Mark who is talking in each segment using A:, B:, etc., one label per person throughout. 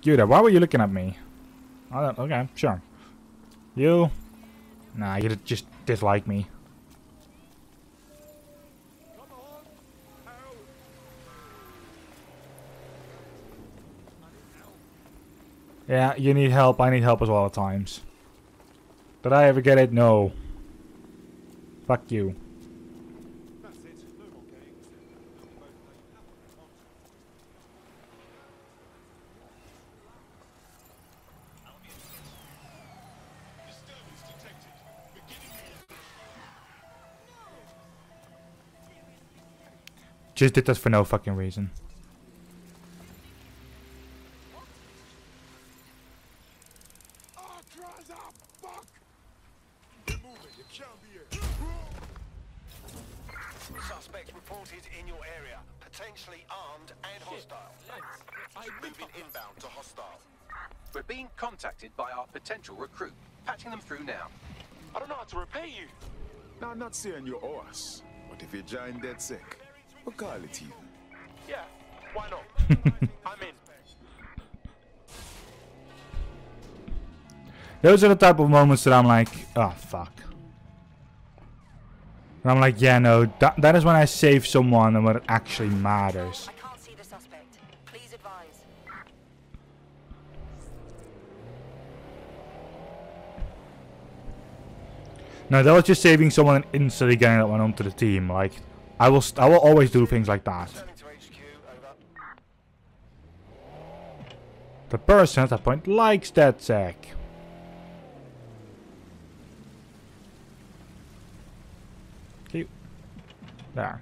A: You there, why were you looking at me? I don't, okay, sure. You? Nah, you just dislike me. Yeah, you need help, I need help as well at times. Did I ever get it? No. Fuck you. Just did that for no fucking reason.
B: Suspect reported in your area, potentially armed and hostile. Moving inbound to hostile.
C: We're being contacted by our potential recruit. Patching them through now.
D: I don't know how to repay you.
E: Now, I'm not saying you're us, but if you're giant dead sick, we'll call it even.
D: Yeah, why not? I'm in.
A: Those are the type of moments that I'm like, oh fuck. And I'm like, yeah, no, that is when I save someone and when it actually matters.
F: I can't see the suspect. Please advise.
A: No, that was just saving someone and instantly getting that one onto the team. Like, I will always do things like that.
B: Turning to HQ, over.
A: The person at that point likes that sack. Okay. There.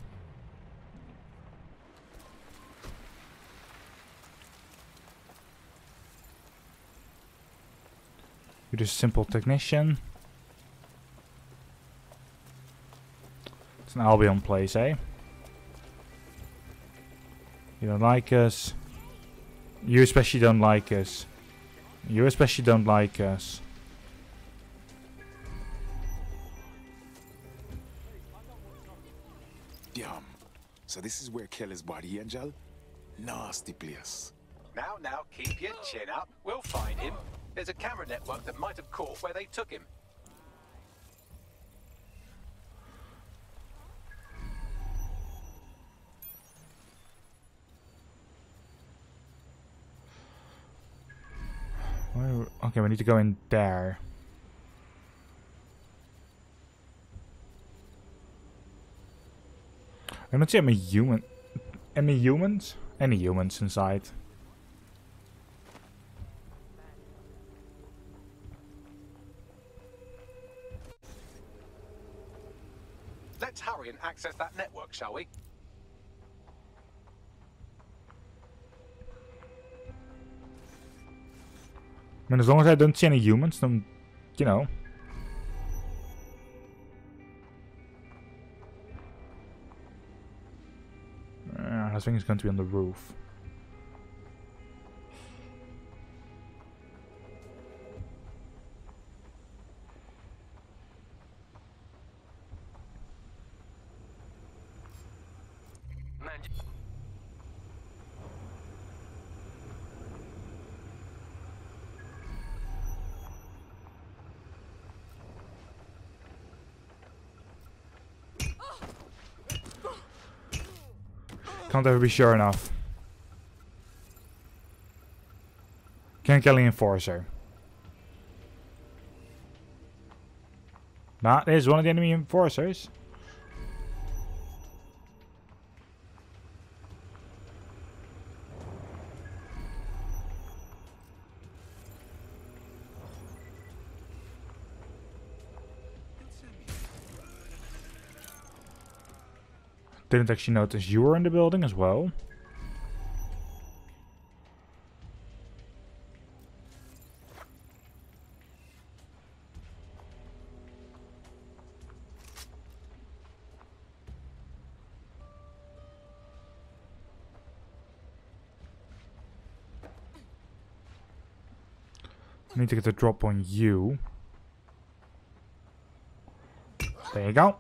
A: You're just a simple technician. It's an Albion place, eh? You don't like us. You especially don't like us. You especially don't like us.
E: Damn. So this is where Kelly's body, Angel? Nasty place.
C: Now, keep your chin up. We'll find him. There's a camera network that might have caught where they took him.
A: Okay, we need to go in there. I don't see any humans inside.
C: Let's hurry and access that network, shall we?
A: I mean, as long as I don't see any humans, then, you know. I think it's going to be on the roof. Can't ever be sure enough. Can't kill the enforcer. That is one of the enemy enforcers. Didn't actually notice you were in the building as well. I need to get the drop on you. There you go.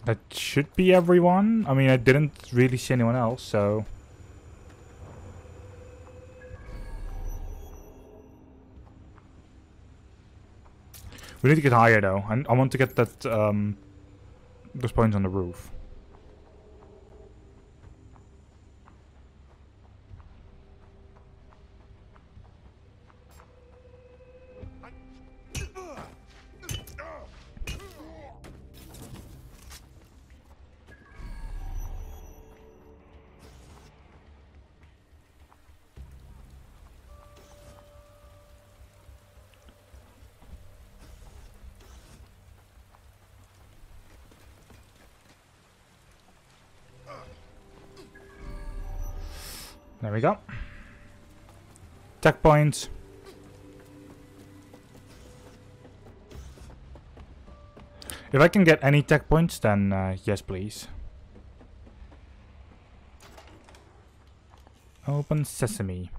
A: That should be everyone. I mean, I didn't really see anyone else, so... We need to get higher though. I want to get that those points on the roof. There we go. Tech points. If I can get any tech points, then yes, please. Open sesame.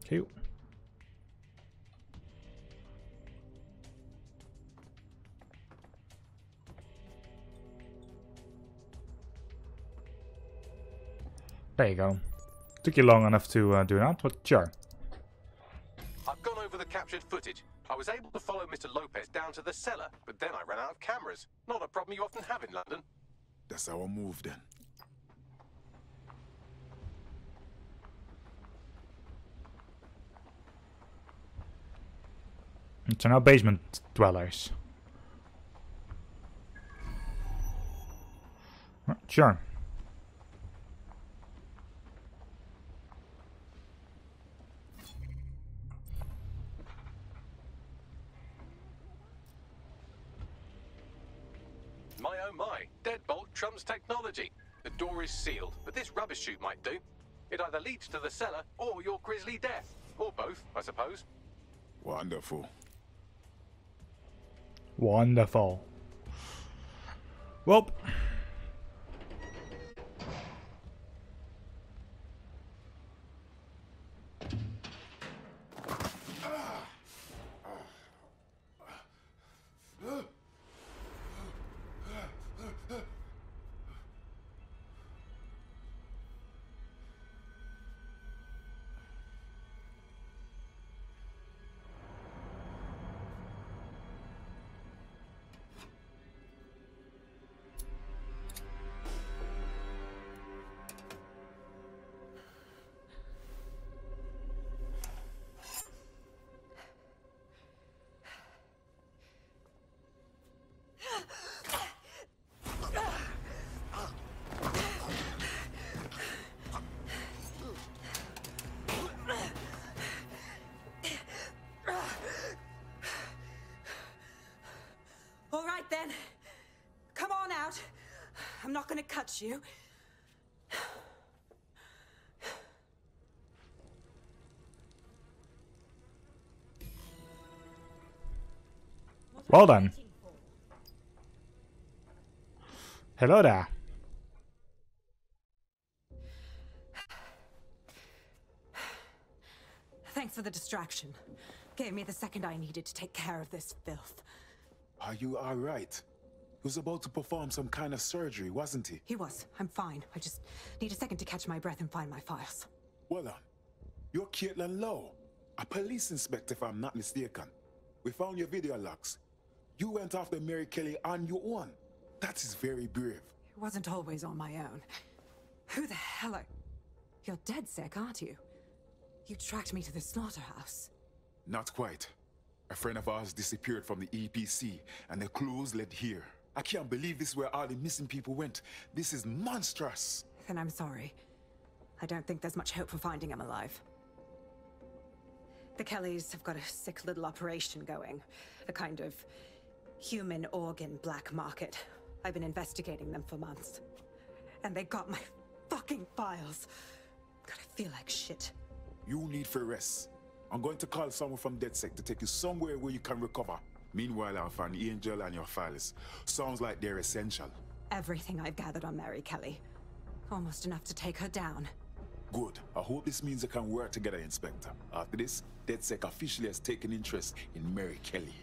A: Okay. There you go. Took you long enough to do that, but sure.
C: I've gone over the captured footage. I was able to follow Mr. Lopez down to the cellar, but then I ran out of cameras. Not a problem you often have in London.
E: That's our move then.
A: So now basement dwellers. Sure.
C: My oh my, deadbolt trumps technology. The door is sealed, but this rubbish chute might do. It either leads to the cellar or your grisly death. Or both, I suppose.
E: Wonderful.
A: Wonderful. Well.
F: All right then. Come on out. I'm not gonna cut you.
A: Well done. Hello there.
F: Thanks for the distraction. Gave me the second I needed to take care of this filth.
E: Are you alright? He was about to perform some kind of surgery, wasn't he?
F: He was. I'm fine. I just need a second to catch my breath and find my files.
E: Well, you're Caitlin Lowe, a police inspector if I'm not mistaken. We found your video logs. You went after Mary Kelly on your own. That is very brave.
F: It wasn't always on my own. Who the hell are... You're dead sick, aren't you? You tracked me to the slaughterhouse.
E: Not quite. A friend of ours disappeared from the EPC, and the clues led here. I can't believe this is where all the missing people went. This is monstrous.
F: Then I'm sorry. I don't think there's much hope for finding him alive. The Kellys have got a sick little operation going. A kind of human organ black market. I've been investigating them for months. And they got my fucking files. God, I feel like shit.
E: You need for rest. I'm going to call someone from DedSec to take you somewhere where you can recover. Meanwhile, I'll find Angel and your files. Sounds like they're essential.
F: Everything I've gathered on Mary Kelly. Almost enough to take her down.
E: Good. I hope this means we can work together, Inspector. After this, DedSec officially has taken interest in Mary Kelly.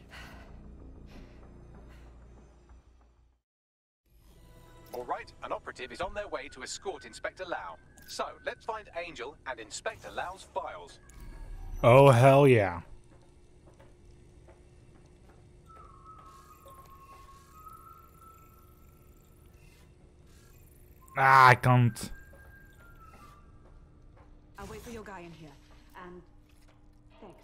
C: Alright, an operative is on their way to escort Inspector Lau. So, let's find Angel and Inspector Lau's files.
A: Oh, hell yeah. Ah, I can't.
F: I'll wait for your guy in here. And thanks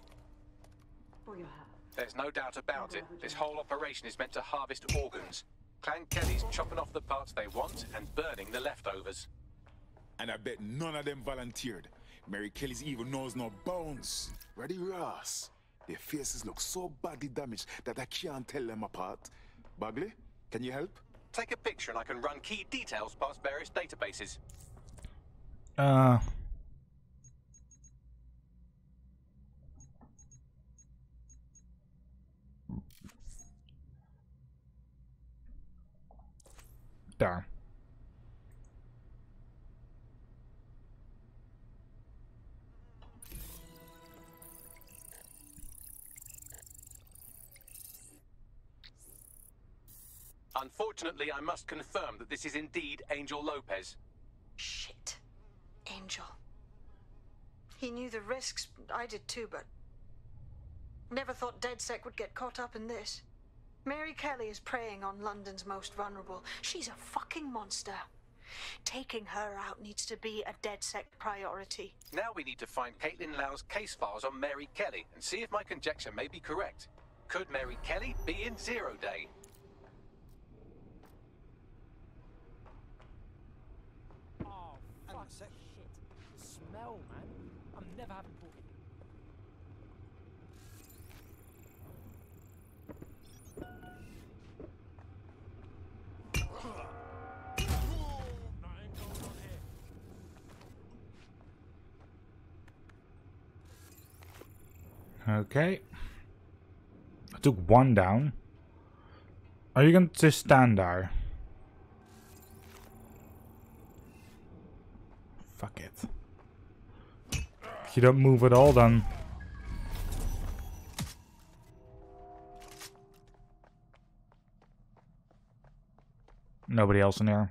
F: for your help.
C: There's no doubt about it. This whole operation is meant to harvest organs. Clan Kelly's chopping off the parts they want and burning the leftovers.
E: And I bet none of them volunteered. Mary Kelly's evil knows no bounds. Ready, Ross? Their faces look so badly damaged that I can't tell them apart. Bagley, can you help?
C: Take a picture and I can run key details past various databases.
A: There.
C: Unfortunately, I must confirm that this is indeed Angel Lopez.
G: Shit. Angel. He knew the risks. I did too, but... never thought DedSec would get caught up in this. Mary Kelly is preying on London's most vulnerable. She's a fucking monster. Taking her out needs to be a DedSec priority.
C: Now we need to find Caitlin Lau's case files on Mary Kelly and see if my conjecture may be correct. Could Mary Kelly be in Zero Day?
H: Oh, fuck shit. The smell, man. I'm never having pork.
A: Okay. I took one down. Are you going to just stand there? Fuck it. If you don't move at all, then... Nobody else in here.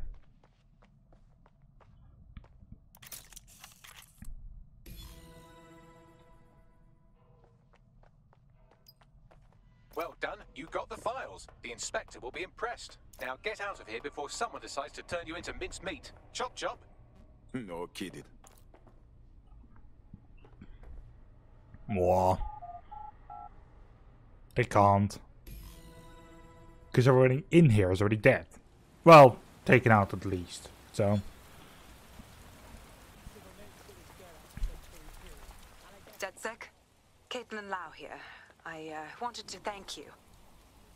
C: Well done, you got the files. The inspector will be impressed. Now get out of here before someone decides to turn you into minced meat. Chop chop.
E: No kidding.
A: Mwah. They can't. Because everyone in here is already dead. Well, taken out at least. So.
F: DedSec, Caitlin Lau here. I wanted to thank you.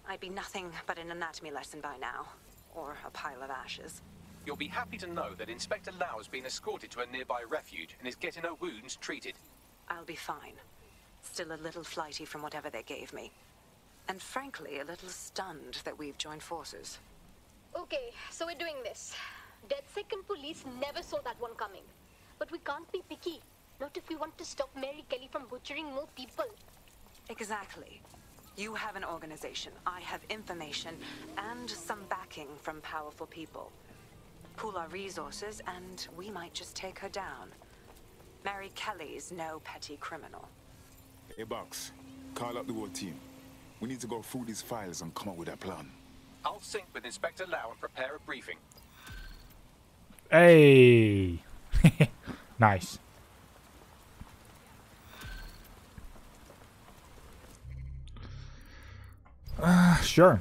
F: I'd be nothing but an anatomy lesson by now. Or a pile of ashes.
C: You'll be happy to know that Inspector Lau has been escorted to a nearby refuge and is getting her wounds treated.
F: I'll be fine. Still a little flighty from whatever they gave me. And frankly, a little stunned that we've joined forces.
I: Okay, so we're doing this. DedSec and police never saw that one coming. But we can't be picky. Not if we want to stop Mary Kelly from butchering more people.
F: Exactly. You have an organization, I have information, and some backing from powerful people. Pool our resources, and we might just take her down. Mary Kelly's no petty criminal.
E: Hey, Box, call up the whole team. We need to go through these files and come up with a plan.
C: I'll sync with Inspector Lau and prepare a briefing.
A: Hey! Nice. Sure.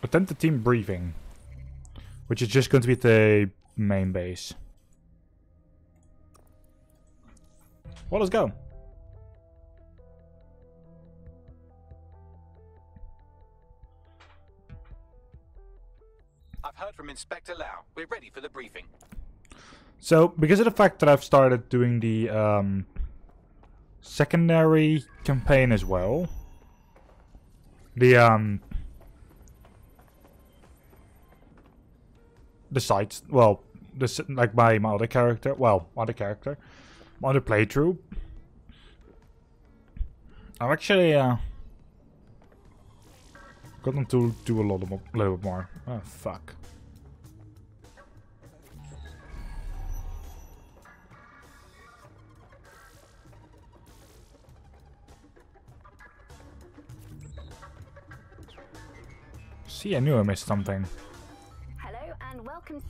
A: Attend the team briefing. Which is just going to be at the main base. Well, let's go.
C: I've heard from Inspector Lau. We're ready for the briefing.
A: So, because of the fact that I've started doing the secondary campaign as well, the sites, well, this like my other character. Well, other character, my other playthrough. I've actually gotten to do a little bit more. Oh fuck. See, I knew I missed something.
J: Hello and welcome.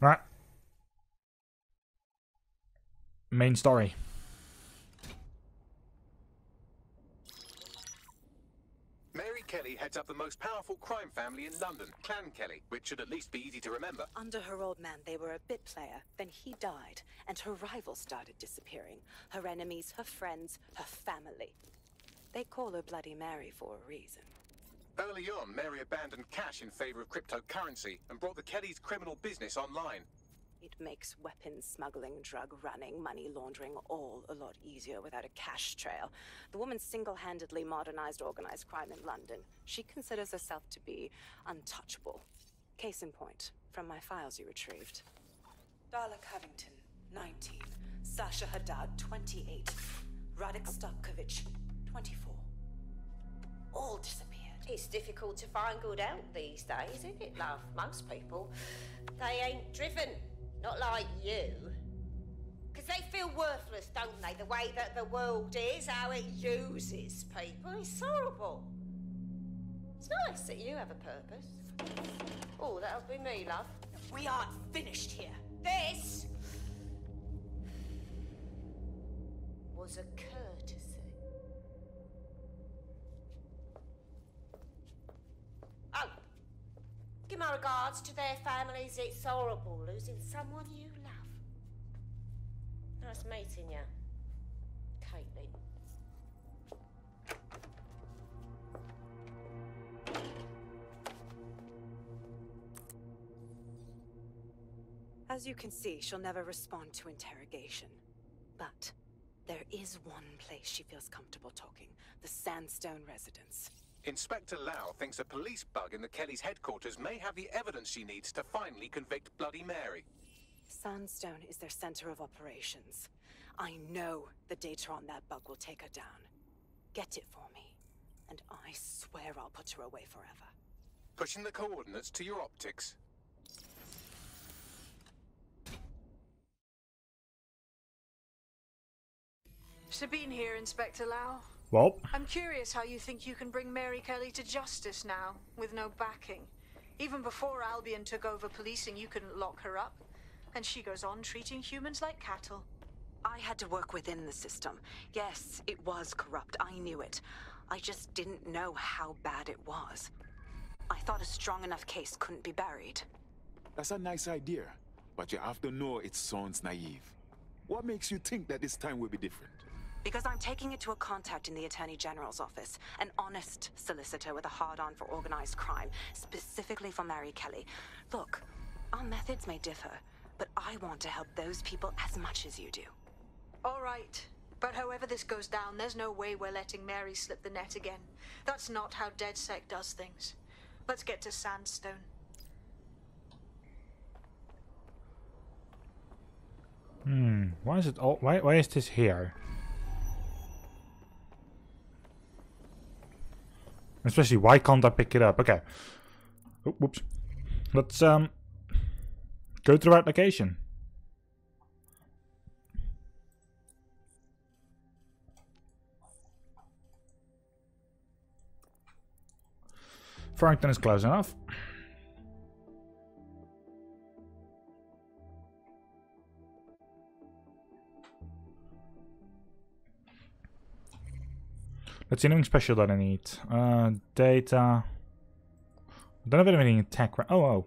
A: Right. Main story.
C: Mary Kelly heads up the most powerful crime family in London, Clan Kelly, which should at least be easy to remember.
F: Under her old man, they were a bit player. Then he died, and her rivals started disappearing. Her enemies, her friends, her family. They call her Bloody Mary for a reason.
C: Early on, Mary abandoned cash in favor of cryptocurrency and brought the Kellys' criminal business online.
F: It makes weapons smuggling, drug running, money laundering all a lot easier without a cash trail. The woman single-handedly modernized organized crime in London. She considers herself to be untouchable. Case in point, from my files you retrieved. Darla Covington, 19. Sasha Haddad, 28. Radek Starkovich, 24. All disappeared.
K: It's difficult to find good help these days, isn't it, love? Most people, they ain't driven. Not like you. Because they feel worthless, don't they? The way that the world is, how it uses people. It's horrible. It's nice that you have a purpose. Oh, that'll be me, love.
F: We aren't finished here.
K: This was a courtesy. Oh, give my regards to their families. It's horrible losing someone you love. Nice meeting you, Caitlin.
F: As you can see, she'll never respond to interrogation. But there is one place she feels comfortable talking. The Sandstone residence.
C: Inspector Lau thinks a police bug in the Kellys' headquarters may have the evidence she needs to finally convict Bloody Mary.
F: Sandstone is their center of operations. I know the data on that bug will take her down. Get it for me, and I swear I'll put her away forever.
C: Pushing the coordinates to your optics.
G: Sabine here, Inspector Lau.
A: Well,
G: I'm curious how you think you can bring Mary Kelly to justice now, with no backing. Even before Albion took over policing, you couldn't lock her up. And she goes on treating humans like cattle.
F: I had to work within the system. Yes, it was corrupt. I knew it. I just didn't know how bad it was. I thought a strong enough case couldn't be buried.
E: That's a nice idea, but you have to know it sounds naive. What makes you think that this time will be different?
F: Because I'm taking it to a contact in the Attorney General's office. An honest solicitor with a hard-on for organized crime, specifically for Mary Kelly. Look, our methods may differ, but I want to help those people as much as you do.
G: All right. But however this goes down, there's no way we're letting Mary slip the net again. That's not how DedSec does things. Let's get to Sandstone.
A: Why is it all? Why is this here? Especially, why can't I pick it up? Okay. Oh, whoops. Let's go to the right location. Frankton is close enough. Let's see, anything special that I need. Data. Don't have anything in tech. Oh.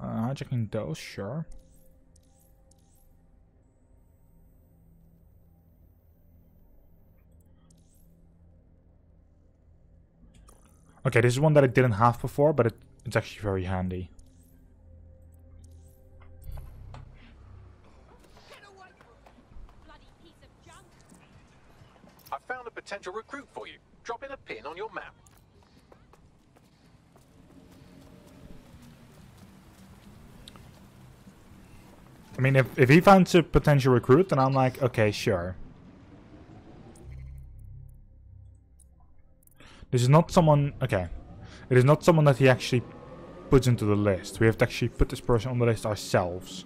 A: Hijacking those, sure. Okay, this is one that I didn't have before, but it's actually very handy.
C: potential recruit for you. Drop in a pin on your map.
A: I mean, if he finds a potential recruit, then I'm like, okay, sure. This is not someone... Okay. It is not someone that he actually puts into the list. We have to actually put this person on the list ourselves.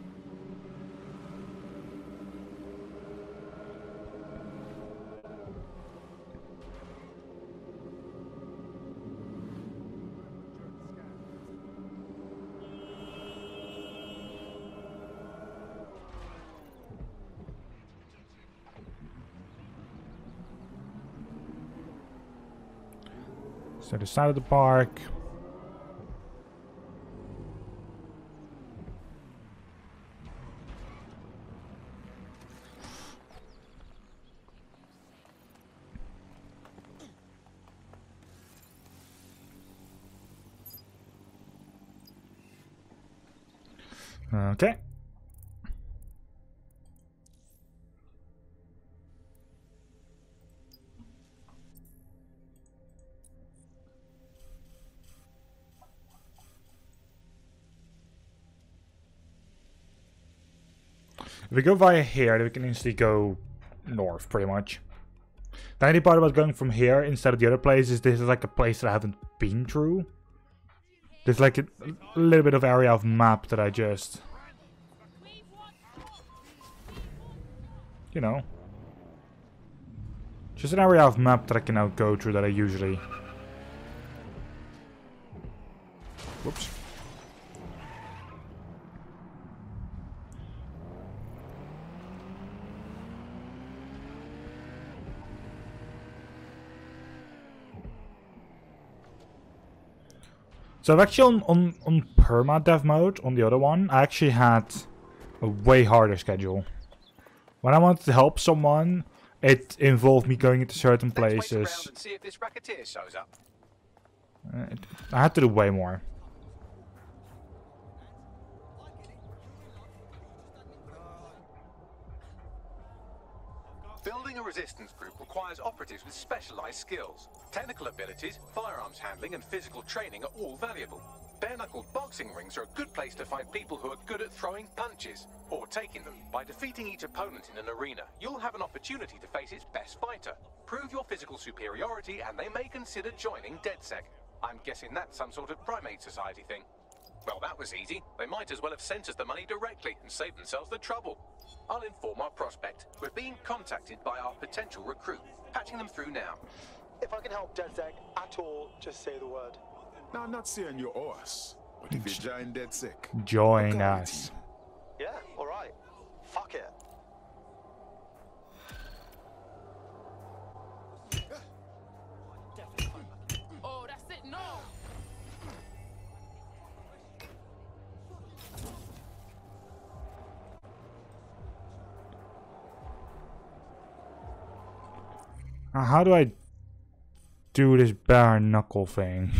A: So the side of the park. Okay. If we go via here, then we can instantly go north, pretty much. The only part about going from here instead of the other place is this is like a place that I haven't been through. There's like a little bit of area of map that I just... You know. Just an area of map that I can now go through that I usually... Whoops. So I've actually on perma-dev mode, on the other one, I actually had a way harder schedule. When I wanted to help someone, it involved me going into certain places.
C: Let's wait around and see if this racketeer shows up.
A: I had to do way more.
C: Building a resistance group requires operatives with specialized skills. Technical abilities, firearms handling, and physical training are all valuable. Bare-knuckled boxing rings are a good place to find people who are good at throwing punches, or taking them. By defeating each opponent in an arena, you'll have an opportunity to face its best fighter. Prove your physical superiority, and they may consider joining DedSec. I'm guessing that's some sort of primate society thing. Well, that was easy. They might as well have sent us the money directly and saved themselves the trouble. I'll inform our prospect. We're being contacted by our potential recruit. Patching them through now.
D: If I can help DedSec at all, just say the word.
E: Now, I'm not saying you're us, but if you join DedSec,
A: join us.
D: Yeah, alright. Fuck it.
H: Oh, that's it, no!
A: How do I do this bare knuckle thing?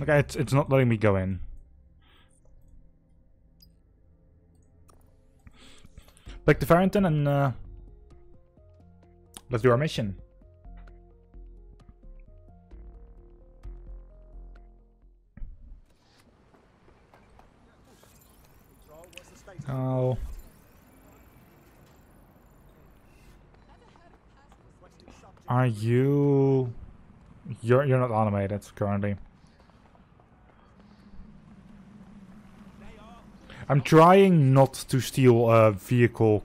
A: Okay, it's not letting me go in. Back to Farrington and let's do our mission. Oh. Are you... You're not automated currently. I'm trying not to steal a vehicle.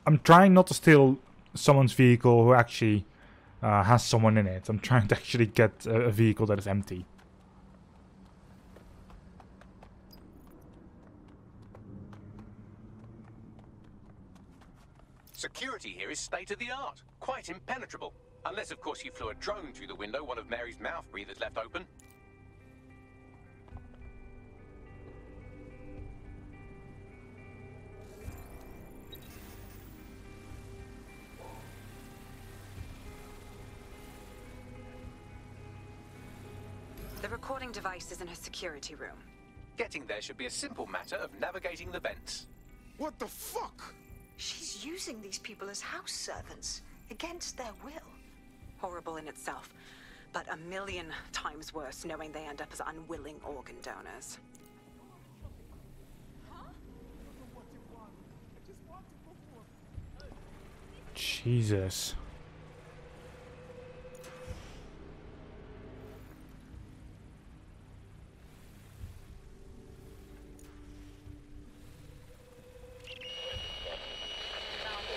A: I'm trying not to steal someone's vehicle who actually has someone in it. I'm trying to actually get a vehicle that is empty.
C: Security here is state of the art, quite impenetrable. Unless, of course, you flew a drone through the window one of Mary's mouth breathers left open.
F: The recording device is in her security room.
C: Getting there should be a simple matter of navigating the vents.
E: What the fuck?
G: She's using these people as house servants, against their will.
F: Horrible in itself, but a million times worse knowing they end up as unwilling organ donors.
A: Jesus.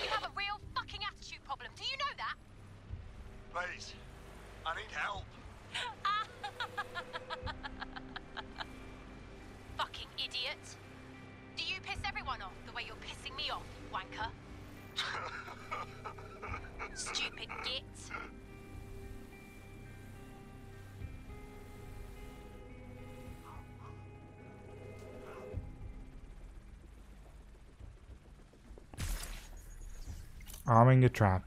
I: You have a real fucking attitude problem. Do you know that?
B: Please, I need help.
I: Fucking idiot. Do you piss everyone off the way you're pissing me off, wanker? Stupid git.
A: Arming the trap.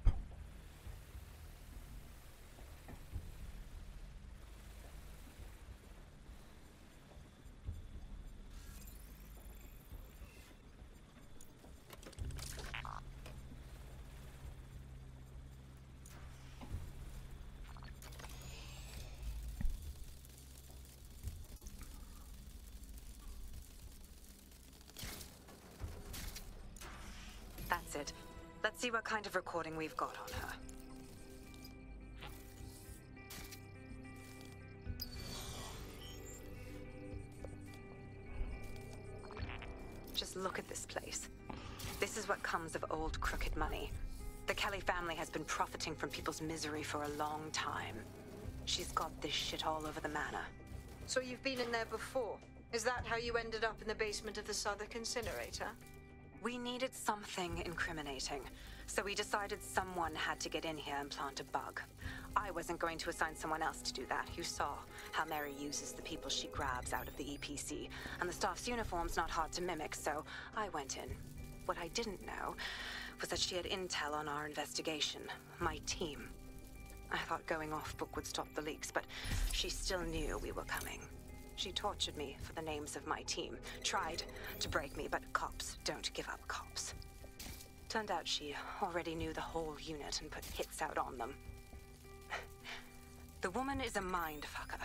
F: That's it. Let's see what kind of recording we've got on her. Just look at this place. This is what comes of old crooked money. The Kelly family has been profiting from people's misery for a long time. She's got this shit all over the manor.
G: So you've been in there before? Is that how you ended up in the basement of the Southwark incinerator?
F: We needed something incriminating, so we decided someone had to get in here and plant a bug. I wasn't going to assign someone else to do that. You saw how Mary uses the people she grabs out of the EPC, and the staff's uniform's not hard to mimic, so I went in. What I didn't know was that she had intel on our investigation, my team. I thought going off book would stop the leaks, but she still knew we were coming. She tortured me for the names of my team, tried to break me, but cops don't give up cops. Turned out she already knew the whole unit and put hits out on them. The woman is a mindfucker.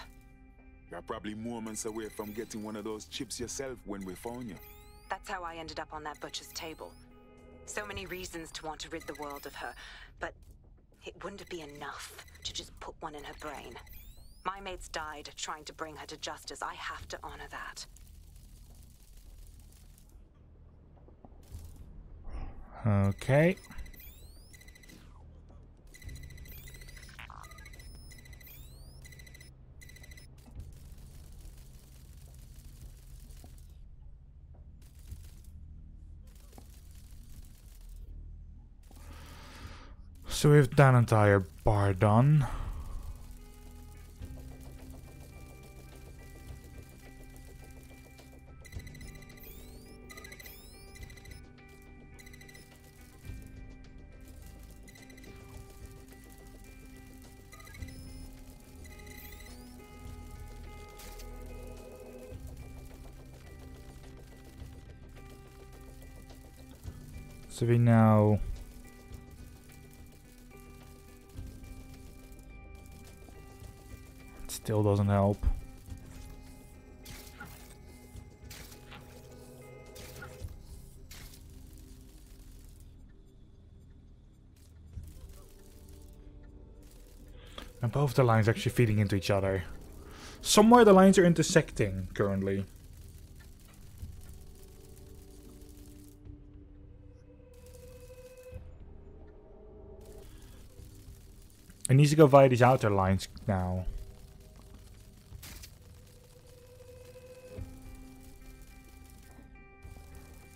E: You're probably moments away from getting one of those chips yourself when we found you.
F: That's how I ended up on that butcher's table. So many reasons to want to rid the world of her, but it wouldn't be enough to just put one in her brain. My mates died trying to bring her to justice. I have to honor that.
A: Okay. So we have that entire bar done. So we now still doesn't help. And both the lines actually feeding into each other. Somewhere the lines are intersecting currently. It needs to go via these outer lines now.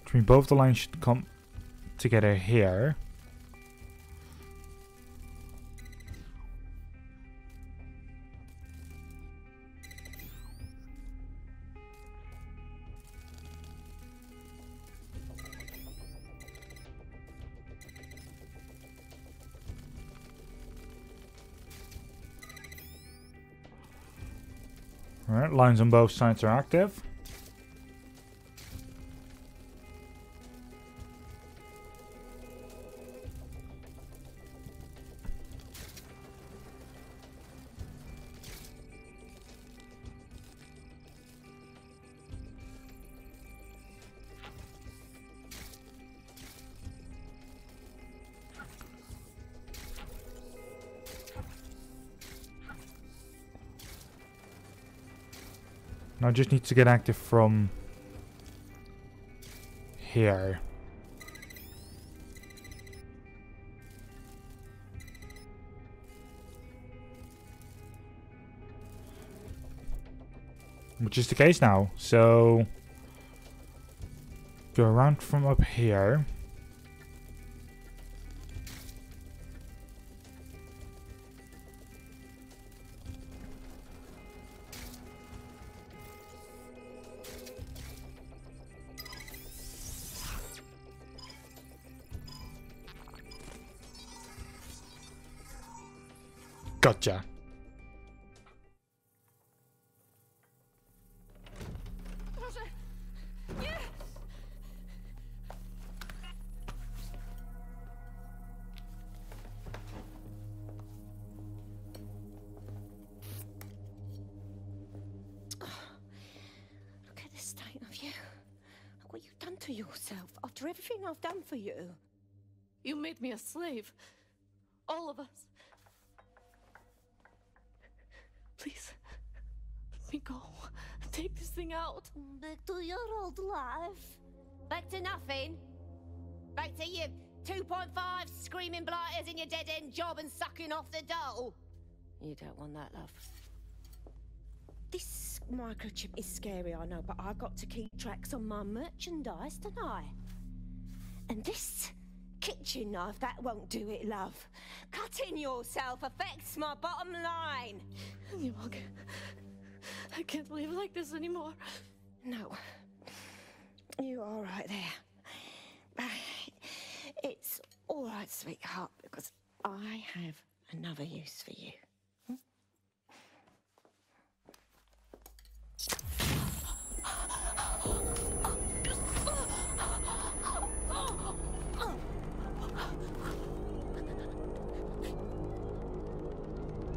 A: Which means both the lines should come together here. Alright, lines on both sides are active. Now I just need to get active from here. Which is the case now. So go around from up here. Gotcha.
L: To yourself after everything I've done for you.
M: You made me a slave. All of us. Please, let me go. Take this thing out.
L: Back to your old life.
K: Back to nothing. Back to you 2.5 screaming blighters in your dead-end job and sucking off the dole.
L: You don't want that, love. This microchip is scary, I know, but I got to keep tracks on my merchandise, don't I? And this kitchen knife, that won't do it, love. Cutting yourself affects my bottom line.
M: I can't live like this anymore.
L: No. You're all right there. It's all right, sweetheart, because I have another use for you.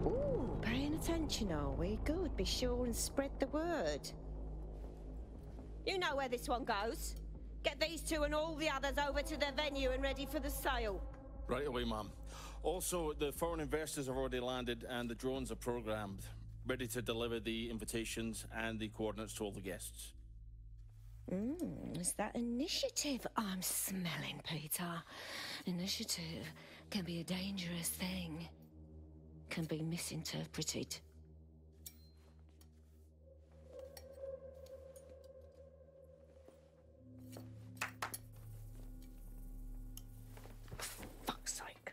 L: Ooh, paying attention, are we? Good. Be sure and spread the word. You know where this one goes. Get these two and all the others over to the venue and ready for the sale.
N: Right away, Mom. Also, the foreign investors have already landed and the drones are programmed, ready to deliver the invitations and the coordinates to all the guests.
L: Is that initiative I'm smelling, Peter? Initiative can be a dangerous thing. Can be misinterpreted. Fuck's sake.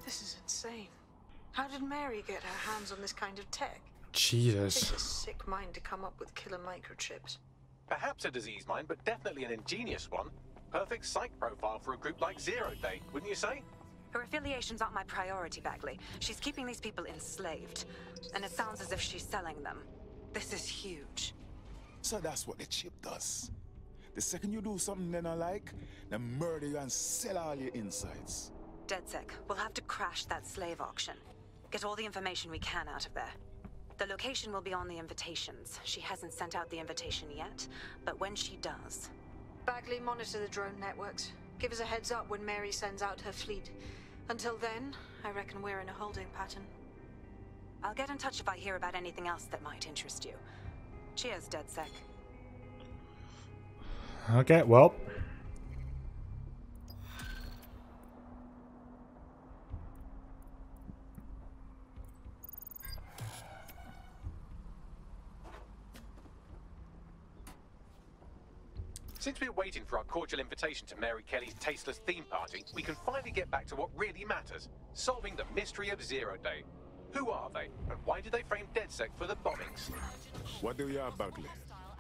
G: This is insane. How did Mary get her hands on this kind of tech?
A: Jesus.
G: It takes a sick mind to come up with killer microchips.
C: Perhaps a disease mind, but definitely an ingenious one. Perfect psych profile for a group like Zero Day, wouldn't you say?
F: Her affiliations aren't my priority, Bagley. She's keeping these people enslaved. And it sounds as if she's selling them. This is huge.
E: So that's what the chip does. The second you do something they don't like, they murder you and sell all your insides.
F: DedSec, we'll have to crash that slave auction. Get all the information we can out of there. The location will be on the invitations. She hasn't sent out the invitation yet, but when she does...
G: Bagley, monitor the drone networks. Give us a heads up when Mary sends out her fleet. Until then, I reckon we're in a holding pattern.
F: I'll get in touch if I hear about anything else that might interest you. Cheers, DedSec.
A: Okay, well...
C: Since we're waiting for our cordial invitation to Mary Kelly's tasteless theme party, we can finally get back to what really matters, solving the mystery of Zero Day. Who are they, and why did they frame DedSec for the bombings?
E: What do you have, Bagley?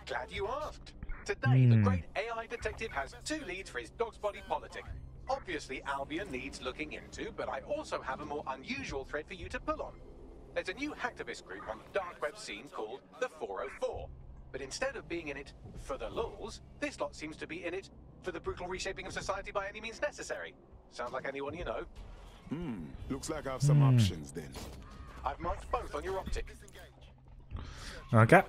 C: Glad you asked. Today, the great AI detective has two leads for his dog's body politic. Obviously, Albion needs looking into, but I also have a more unusual thread for you to pull on. There's a new hacktivist group on the dark web scene called the 404. But instead of being in it for the lulz, this lot seems to be in it for the brutal reshaping of society by any means necessary. Sound like anyone you know?
E: Looks like I have some options then.
C: I've marked both on your optic.
A: Okay.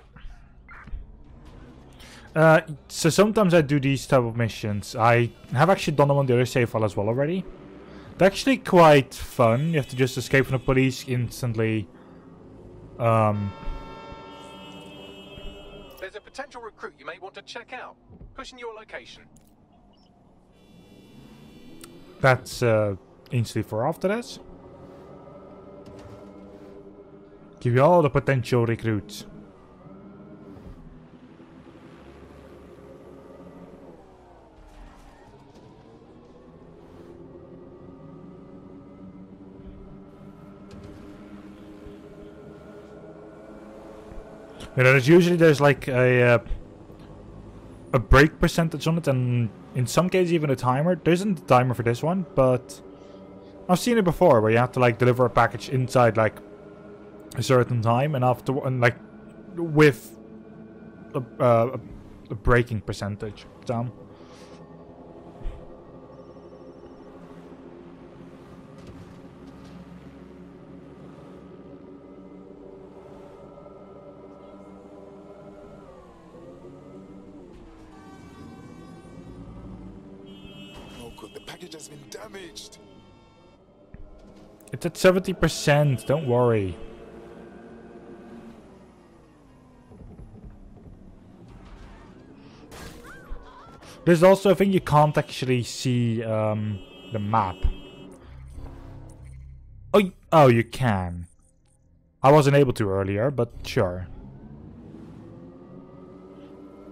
A: So sometimes I do these type of missions. I have actually done them on the other save file as well already. They're actually quite fun. You have to just escape from the police instantly.
C: There's a potential recruit you may want to check out. Pushing your location.
A: That's instantly for after this. Give you all the potential recruits. You know, there's like a break percentage on it, and in some cases even a timer. There isn't a timer for this one, but I've seen it before where you have to like deliver a package inside like a certain time, and after like with a breaking percentage. So.
E: Has been damaged.
A: It's at 70%, don't worry. There's also a thing you can't actually see the map. Oh, you can. I wasn't able to earlier, but sure.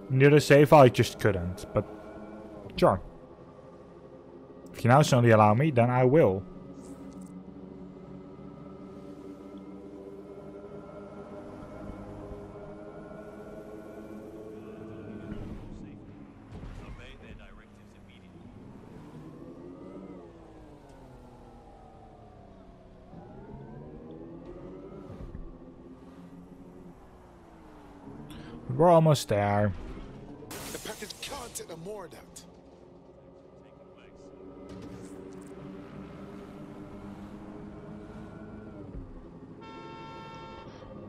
A: Near the save, I just couldn't, but sure. If you now suddenly allow me, then I will. We're almost there.
E: The package can't take the more of that.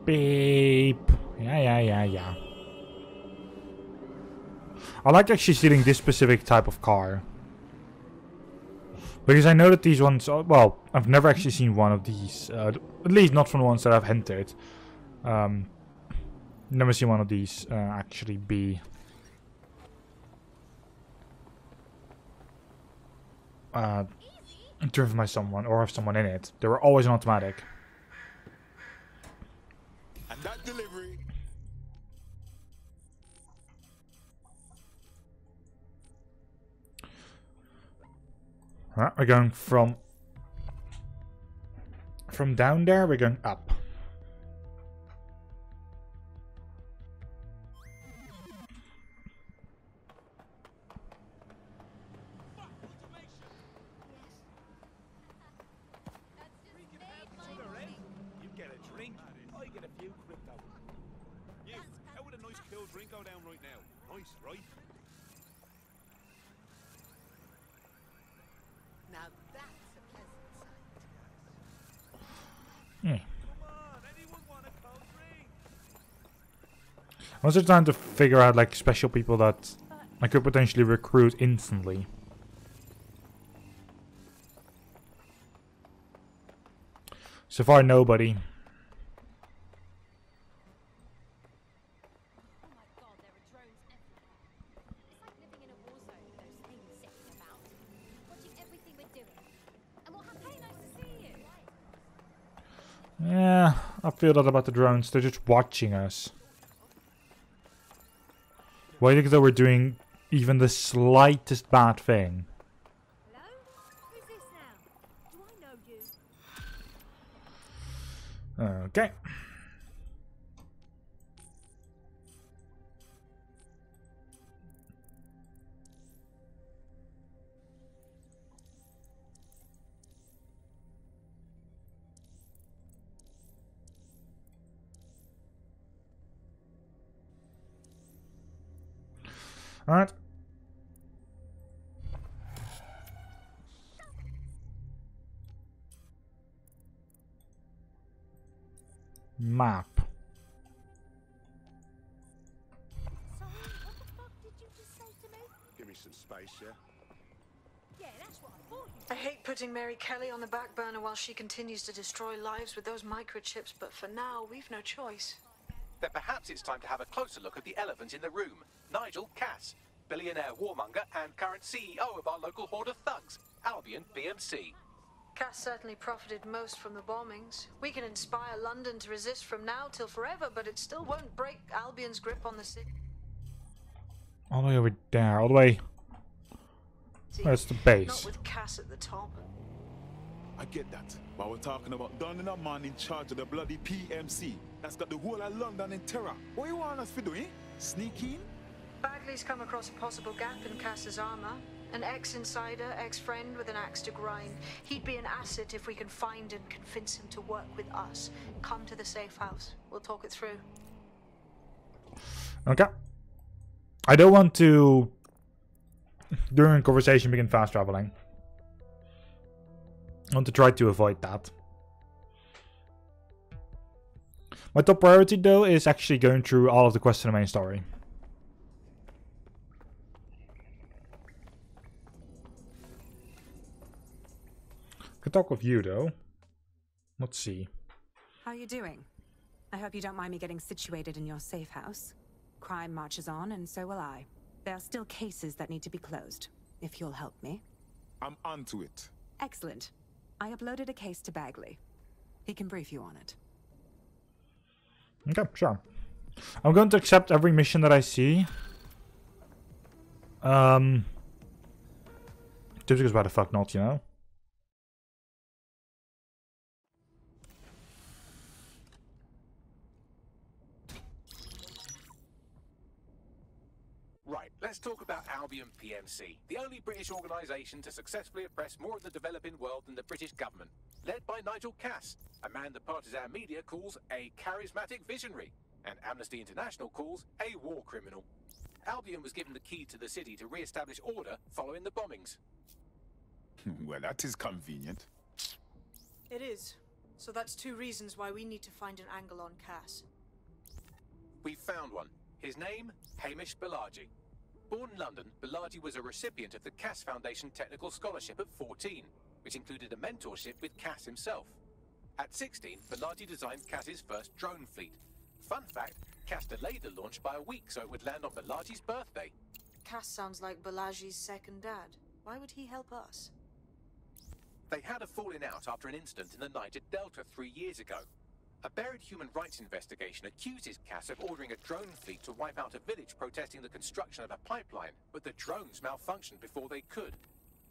A: Beep. Yeah. I like actually stealing this specific type of car. Because I know that these ones are, well, I've never actually seen one of these. At least not from the ones that I've entered. Never seen one of these actually be driven by someone or have someone in it. They were always an automatic.
E: And that delivery.
A: Alright, we're going from down there, we're going up. I'm also trying to figure out like special people that I could potentially recruit instantly. So far, nobody. Yeah, I feel that about the drones. They're just watching us. Why do you think that we're doing even the slightest bad thing?
L: Hello? Who's this now? Do I know you?
A: Okay. All right. Map.
L: Sorry, what the fuck did you just say to me?
B: Give me some space, yeah?
G: I hate putting Mary Kelly on the back burner while she continues to destroy lives with those microchips, but for now, we've no choice.
C: Then perhaps it's time to have a closer look at the elephant in the room. Nigel Cass, billionaire warmonger and current CEO of our local horde of thugs, Albion PMC.
G: Cass certainly profited most from the bombings. We can inspire London to resist from now till forever, but it still won't break Albion's grip on the city.
A: All the way over there, all the way. Where's the base?
G: Not with Cass at the top.
E: I get that, but we're talking about donning a man in charge of the bloody PMC. That's got the whole of London in terror. What you want us to do, eh? Sneak in?
G: Bagley's come across a possible gap in Cass's armor. An ex-insider, ex-friend with an axe to grind. He'd be an asset if we can find and convince him to work with us. Come to the safe house. We'll talk it through.
A: Okay. I don't want to, during a conversation, begin fast traveling. I want to try to avoid that. My top priority, though, is actually going through all of the quests in the main story. Could talk with you, though. Let's see.
F: How you doing? I hope you don't mind me getting situated in your safe house. Crime marches on, and so will I. There are still cases that need to be closed, if you'll help me.
E: I'm onto it.
F: Excellent. I uploaded a case to Bagley. He can brief you on it.
A: Okay, sure. I'm going to accept every mission that I see. Just because why the fuck not, you know?
C: Right, let's talk about Albion PMC, the only British organisation to successfully oppress more of the developing world than the British government. Led by Nigel Cass, a man the partisan media calls a charismatic visionary, and Amnesty International calls a war criminal. Albion was given the key to the city to re-establish order following the bombings.
E: Well, that is convenient.
G: It is. So that's two reasons why we need to find an angle on Cass.
C: We found one. His name, Hamish Balaji. Born in London, Balaji was a recipient of the Cass Foundation Technical Scholarship at 14, which included a mentorship with Cass himself. At 16, Balaji designed Cass's first drone fleet. Fun fact, Cass delayed the launch by a week so it would land on Balaji's birthday.
G: Cass sounds like Balaji's second dad. Why would he help us?
C: They had a falling out after an incident in the Niger Delta 3 years ago. A buried human rights investigation accuses Cass of ordering a drone fleet to wipe out a village protesting the construction of a pipeline, but the drones malfunctioned before they could.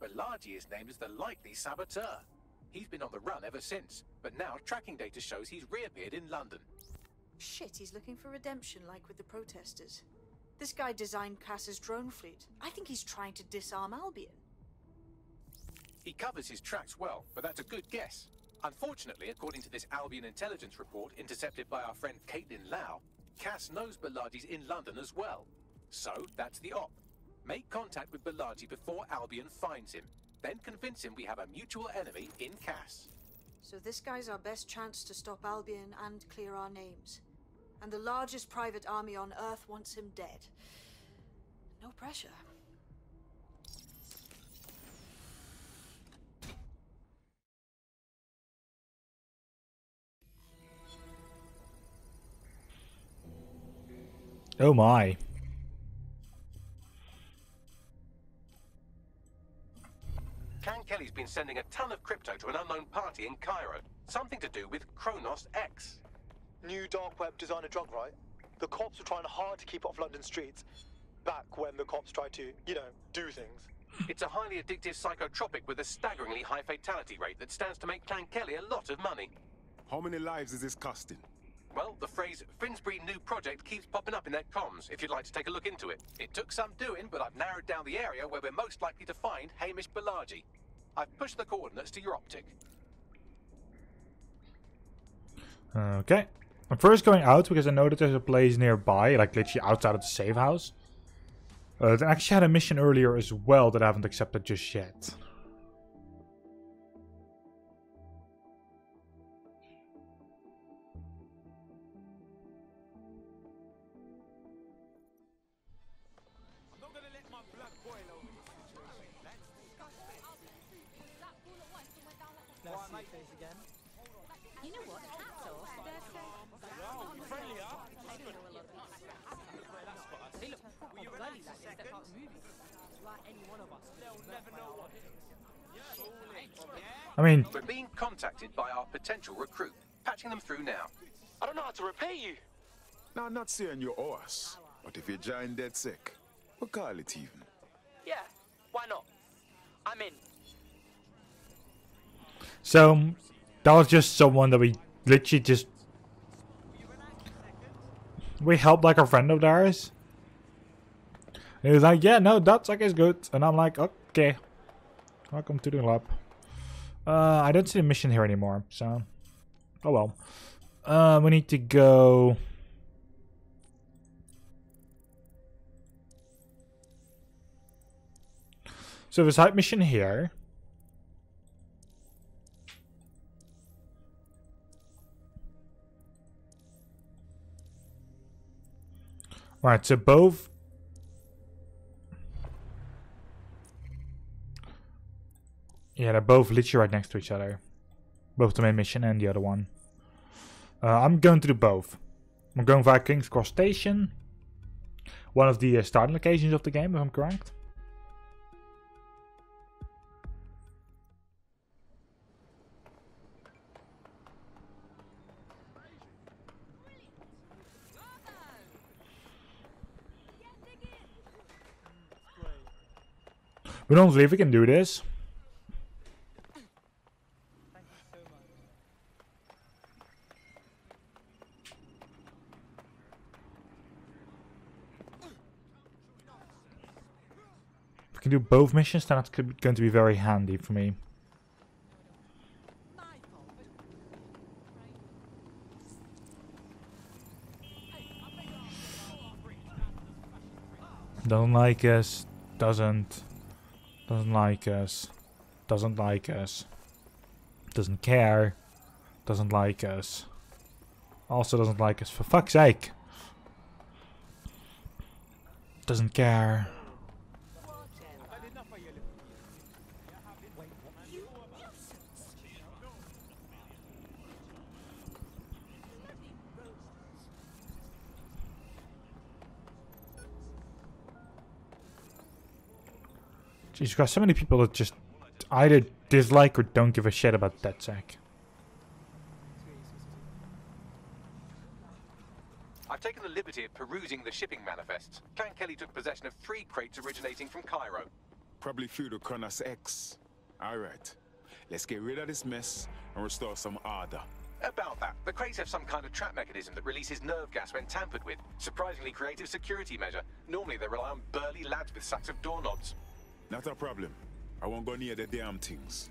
C: Balaji is named as the likely saboteur. He's been on the run ever since, but now tracking data shows he's reappeared in London.
G: Shit, he's looking for redemption like with the protesters. This guy designed Cass's drone fleet. I think he's trying to disarm Albion.
C: He covers his tracks well, but that's a good guess. Unfortunately, according to this Albion intelligence report intercepted by our friend Caitlin Lau, Cass knows Balaji's in London as well. So, that's the op. Make contact with Balaji before Albion finds him. Then convince him we have a mutual enemy in Cass.
G: So this guy's our best chance to stop Albion and clear our names. And the largest private army on Earth wants him dead. No pressure.
A: Oh my.
C: Can Kelly's been sending a ton of crypto to an unknown party in Cairo. Something to do with Kronos X.
D: New dark web designer drug, right? The cops were trying hard to keep it off London streets. Back when the cops tried to, you know, do things.
C: It's a highly addictive psychotropic with a staggeringly high fatality rate that stands to make Clan Kelly a lot of money.
E: How many lives is this costing?
C: Well, the phrase Finsbury New Project keeps popping up in their comms, if you'd like to take a look into it. It took some doing, but I've narrowed down the area where we're most likely to find Hamish Balaji. I've pushed the coordinates to your optic.
A: Okay. I'm first going out because I know that there's a place nearby, like literally outside of the safe house. I actually had a mission earlier as well that I haven't accepted just yet.
M: You know what? Hats off. They look proper bloody like they step out of movies. Like any one of us. They'll never know what it is.
A: I mean,
C: We're being contacted by our potential recruit. Patching them through now.
O: I don't know how to repay you.
E: Now, I'm not saying you're us, but if you join DedSec, we'll call it even.
O: Yeah, why not? I'm in.
A: so that was just someone that we literally just helped like a friend of theirs. And he was like, yeah, no, DedSec is good. And I'm like, okay, welcome to the lab. I don't see the mission here anymore, so oh well. We need to go. So the side mission here. Right, so both. Yeah, they're both literally right next to each other. Both the main mission and the other one. I'm going to do both. I'm going via King's Cross Station. One of the starting locations of the game, if I'm correct. We don't believe we can do this. If we can do both missions, then that's going to be very handy for me. Doesn't like us. Doesn't like us. Doesn't like us. Doesn't care. Doesn't like us. Also doesn't like us. For fuck's sake. Doesn't care. Jeez, you've got so many people that just either dislike or don't give a shit about DedSec.
C: I've taken the liberty of perusing the shipping manifests. Clan Kelly took possession of 3 crates originating from Cairo.
E: Probably through the Cronus X. Alright, let's get rid of this mess and restore some order.
C: About that, the crates have some kind of trap mechanism that releases nerve gas when tampered with. Surprisingly creative security measure. Normally they rely on burly lads with sacks of doorknobs.
E: Not a problem. I won't go near the damn things.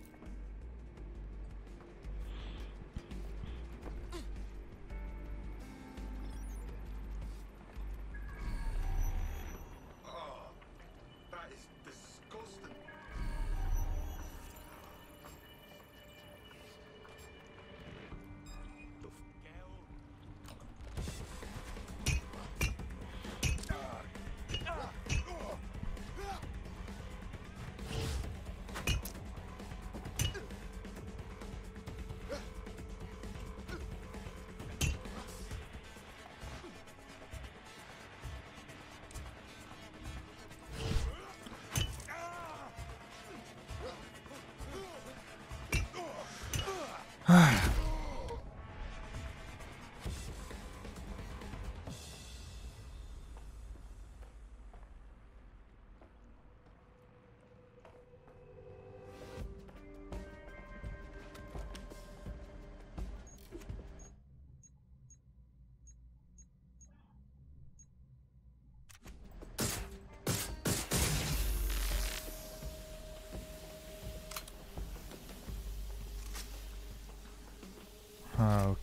B: Oh, that is disgusting.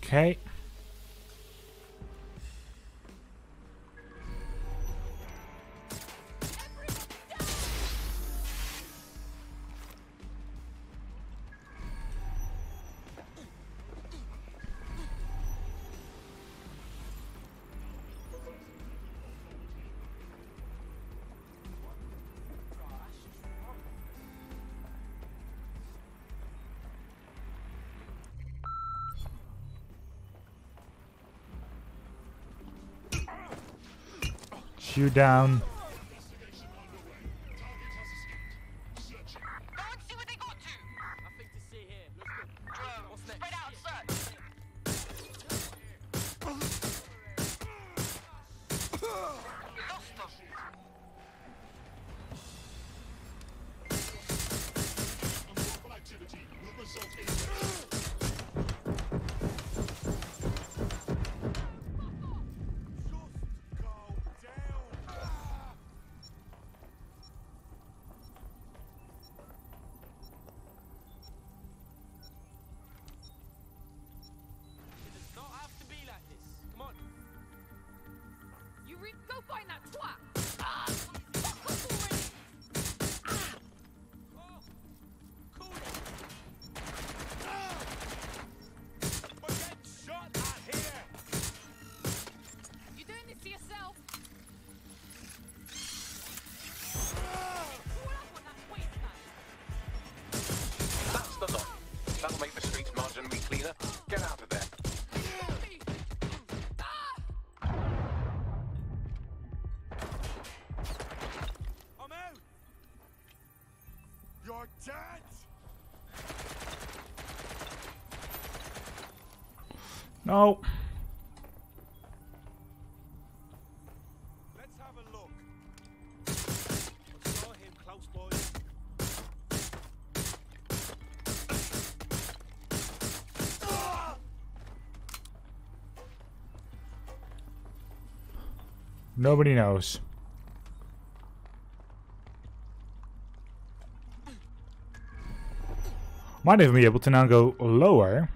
A: Okay. You down.
M: Go find that twat! Ah! Fuck off already! Ah! Oh! Cool it! Ah! We're getting shot at here! You're doing this to yourself! Pull up on that waistband!
C: That's the lot. That'll make the streets marginally cleaner. Get out of there.
E: You're dead!
A: No.
E: Let's have a look. I saw him close, boys.
A: Nobody knows. Might even be able to now go lower.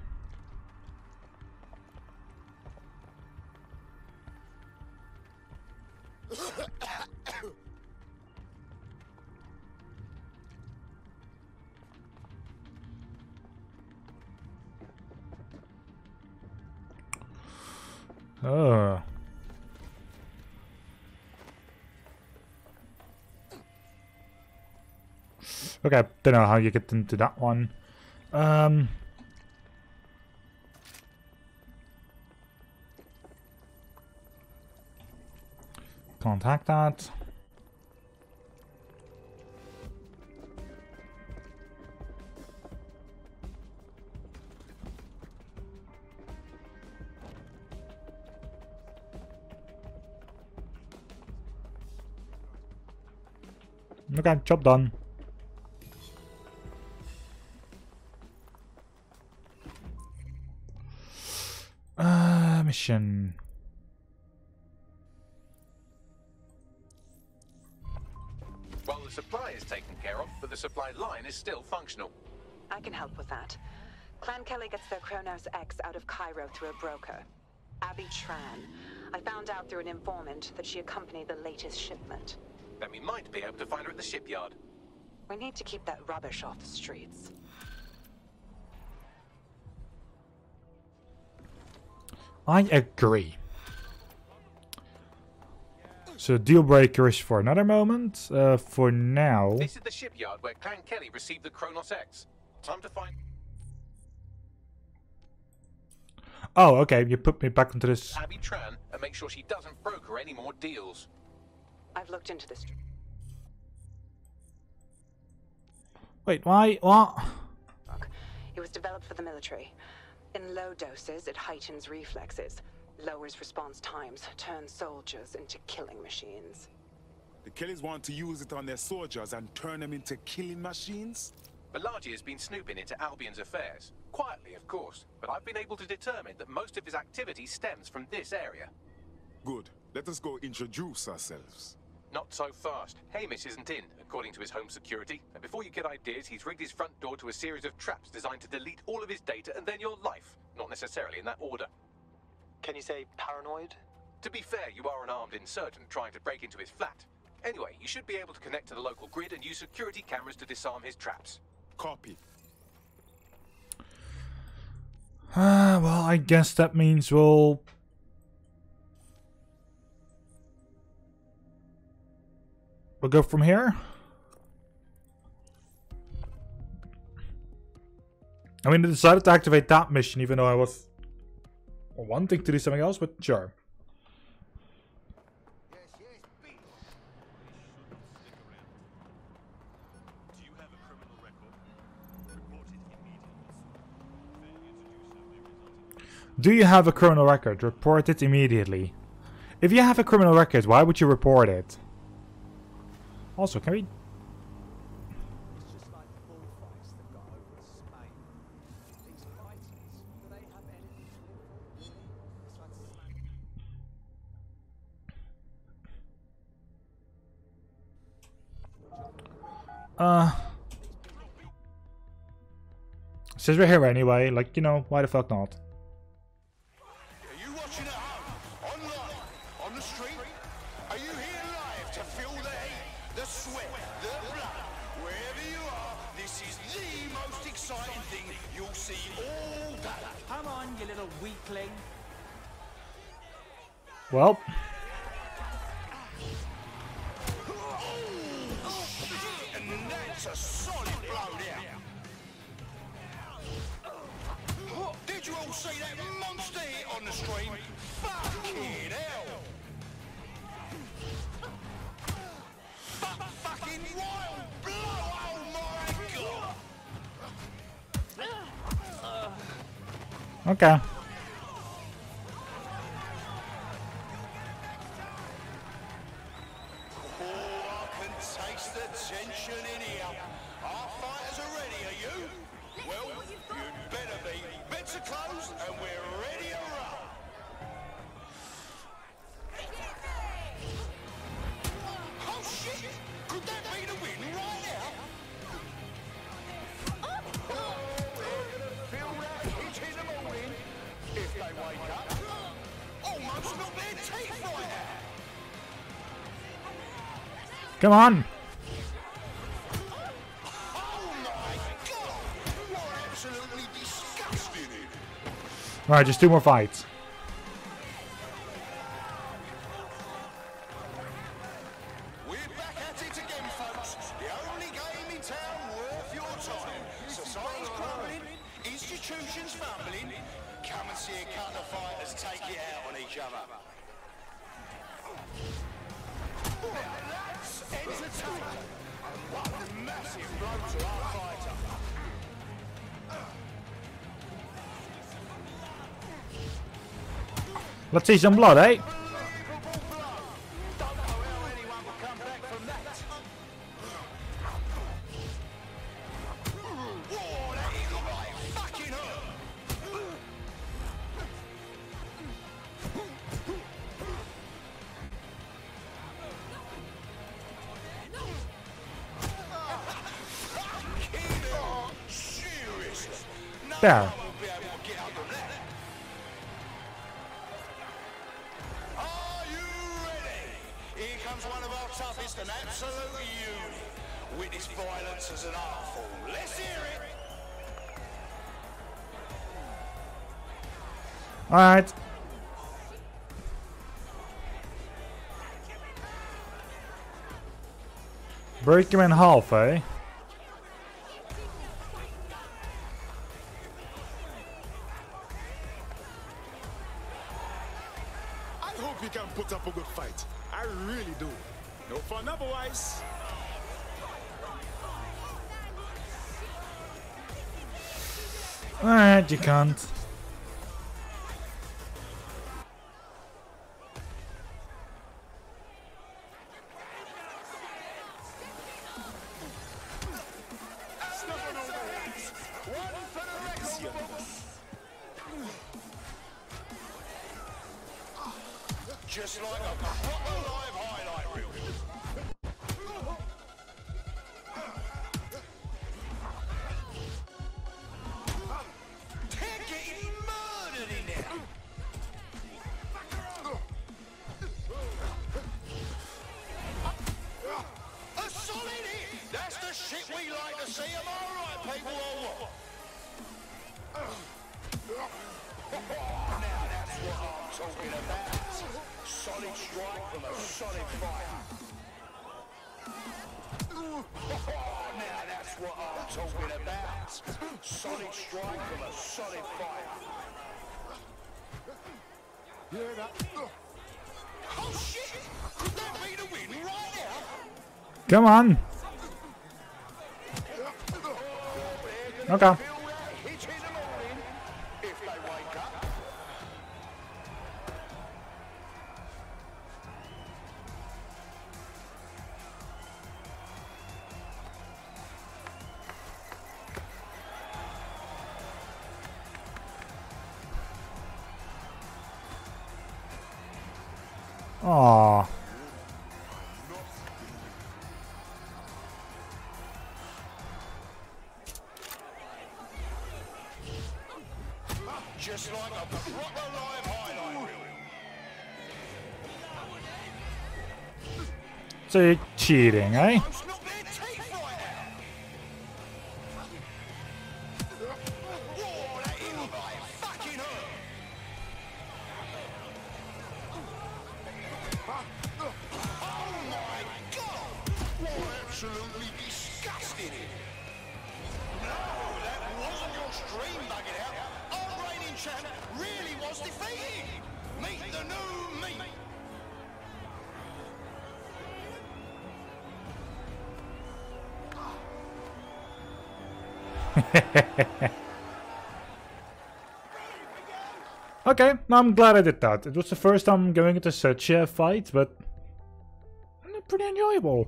A: Oh. Okay, don't know how you get into that one. Contact that. Okay, job done. Mission.
C: Well, the supply is taken care of, but the supply line is still functional.
F: I can help with that. Clan Kelly gets their Kronos X out of Cairo through a broker. Abby Tran. I found out through an informant that she accompanied the latest shipment.
C: Then we might be able to find her at the shipyard.
F: We need to keep that rubbish off the streets.
A: I agree. So deal breaker is for another moment. For now.
C: This is the shipyard where Clan Kelly received the Kronos X. Time to find.
A: Oh, okay. You put me back into this.
C: Abby Tran and make sure she doesn't broker any more deals.
F: I've looked into this.
A: Wait, why? What?
F: It was developed for the military. In low doses, it heightens reflexes, lowers response times, turns soldiers into killing machines.
E: The Kellys want to use it on their soldiers and turn them into killing machines?
C: Balaji has been snooping into Albion's affairs. Quietly, of course, but I've been able to determine that most of his activity stems from this area.
E: Good. Let us go introduce ourselves.
C: Not so fast. Hamish isn't in, according to his home security. And before you get ideas, he's rigged his front door to a series of traps designed to delete all of his data and then your life. Not necessarily in that order.
D: Can you say paranoid?
C: To be fair, you are an armed insurgent trying to break into his flat. Anyway, you should be able to connect to the local grid and use security cameras to disarm his traps.
E: Copy.
A: Well, I guess that means we'll... We'll go from here. I mean, I decided to activate that mission even though I was wanting to do something else, but sure.
B: Yes, yes, beat
A: Do you have a criminal record? Report it immediately. If you have a criminal record, why would you report it? Also, can we... Since we're here anyway, like, you know, why the fuck not?
B: Are you watching at home, online, on the street? Are you here live to feel the heat, the sweat, the blood? Wherever you are, this is the most exciting thing you'll see all day.
H: Come on, you little weakling.
A: Well.
B: And that's a solid blow there. Did you all see that monster hit on the stream? Fucking hell! Fucking wild blow! Oh my god!
A: Okay.
B: Oh, I can taste the tension in here. Our fighters are ready, are you? Well, you'd better be. Bets are closed and we're ready to roll. Oh shit! Could that be the win right now? Oh, we're gonna feel that hit in the morning if they wake up. Almost got their teeth right out.
A: Come on.
B: Absolutely disgusting.
A: Alright, just 2 more fights.
B: We're back at it again, folks. The only game in town worth your time. Society's crumbling, institutions fumbling. Come and see a couple of fighters take it out on each other. Now that's entertaining. One massive blow to our fighter.
A: Let's see some blood, eh? There.
B: An absolute unit. Witness violence as an art form. Let's hear it.
A: Alright. Break him in half, eh?
E: I hope you can put up a good fight. I really do. No fun otherwise.
A: Alright, you can't.
B: Just like a proper live highlight reel. They're getting murdered in there. A solid hit. That's the shit we like to see. Am I right, people, or what? Now that's what I'm talking about. Solid strike from a solid fighter. Now that's what I'm talking about. Solid strike from a solid fighter. Hear that? Oh shit! Could that be the win right now?
A: Come on. Okay. Aww.
B: Just like a proper live highlight reel.
A: So you're cheating, eh?
B: Absolutely disgusting. No, that wasn't your stream bugging out. Our reigning champ really was defeated. Meet the new me.
A: Okay, I'm glad I did that. It was the first time going into such a fight, but pretty enjoyable.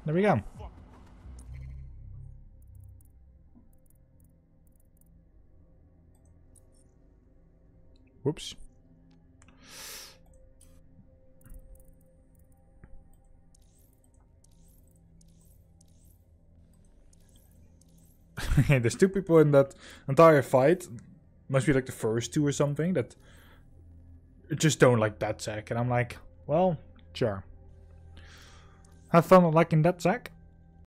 A: There we go. Whoops. There's two people in that entire fight, must be like the first two or something, that just don't like that sack, and I'm like, well, sure. Have fun liking that sack.